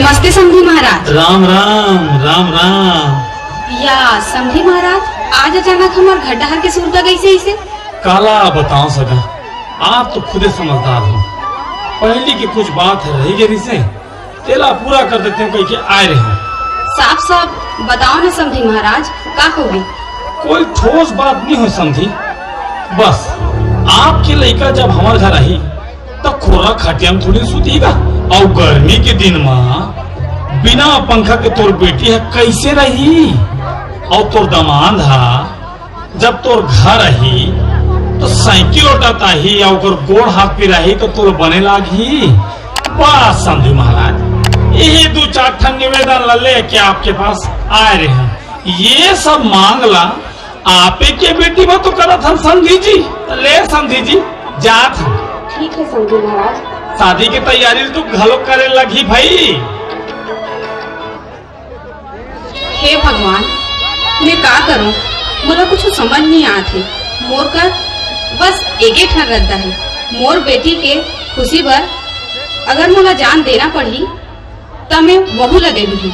नमस्ते समधी महाराज। राम राम राम राम। या समधी महाराज, आज अचानक हमार घर डहर के सूरता कैसे इसे काला बताओ सका, आप तो खुदे समझदार हो। पहले की कुछ बात रही गई से तेला पूरा कर देते हैं, कहीं के आए रहे। साफ साफ बताओ ना समधी महाराज, का होगी? कोई ठोस बात नहीं हो समझी, बस आपके लड़का जब हमारे घर आई तो खोरा खटिया में थोड़ी सुतीगा, और गर्मी के दिन में बिना पंखा के तोर बेटी है कैसे रही, और तोर दामाद है जब तोर घर रही तो साइकिल उठाता ही और गोड़ हाथ पे रही तो तोर बने लागी। बस समझी महाराज, यही दो चार ठन निवेदन ले के आपके पास आए रहे हैं। ये सब मांगला आपे के बेटी में तो करत हम समझी जी, ले समझी जी जात हम। ठीक है समधी महाराज। शादी की तैयारी तो घलो करे लगी भाई। हे भगवान, मैं का करूं, मोला कुछ समझ नहीं आते। मोर कर बस एक ठन रद्दा है, मोर बेटी के खुशी भर अगर मोला जान देना पड़ी तब मैं वहू लगे भी।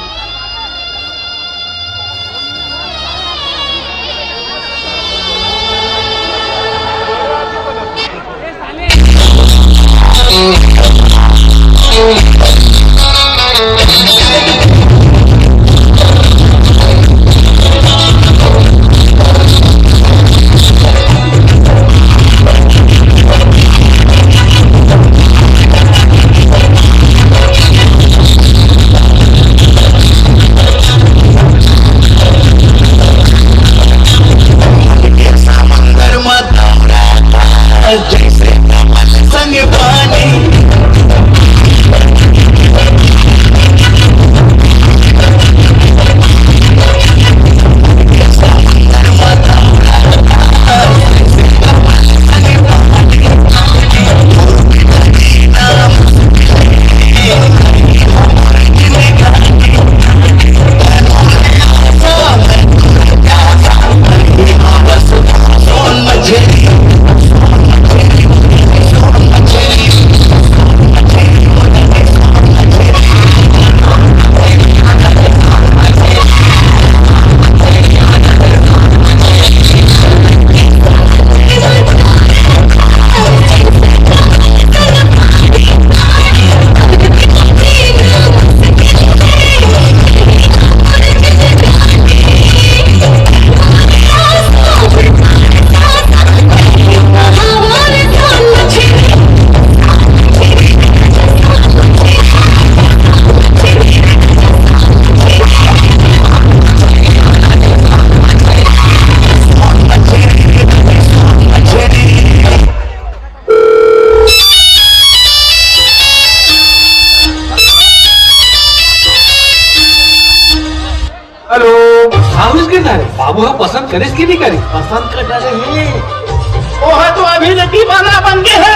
बाबू हाँ पसंद करिस की नहीं करी? पसंद कर रहे हैं, वो है तो अभी दीवाना बन गए है।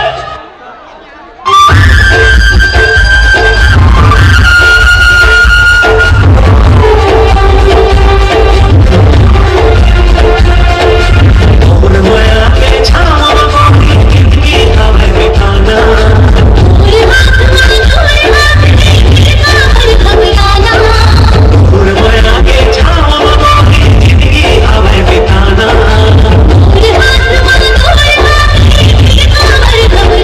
हाथ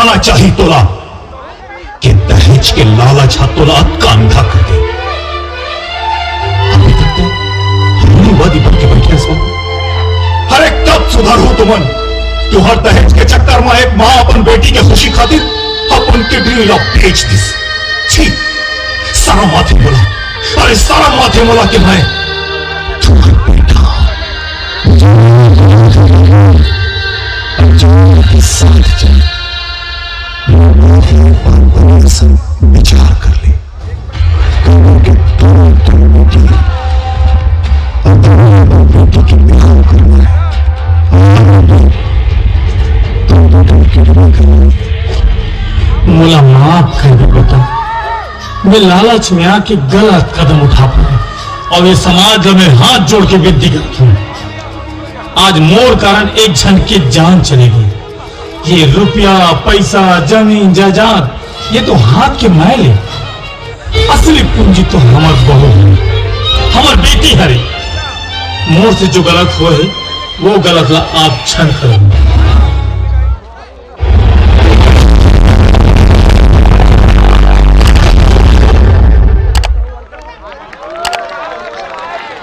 जमाना चाहिए तोला कि दहेज के लालच हाथ तोला कांधा कर दे। अभी तक तो वादी बन के बैठे सो। अरे कब सुधार हो तुमन? तू हर दहेज के चक्कर में एक मां अपन बेटी के खुशी खातिर अपन किडनी ला बेच दिस। छी, सारा माथे बोला, अरे सारा माथे बोला कि मैं तुम्हारा बेटा के साथ चल विचार कर ले। बेटी के विवाह करना है, मुला माफ कर दे बेटा, मैं लालच में आके गलत कदम उठा पड़े और ये समाज में हाथ जोड़ के विनती करती हूँ। आज मोर कारण एक जन की जान चलेगी। ये रुपया पैसा जमीन जायदाद ये तो हाथ के मैल है, असली पूंजी तो हमार बहू है, हमार बेटी हरे। मोर से जो गलत हुआ है वो गलत ला आप क्षण करेंगे।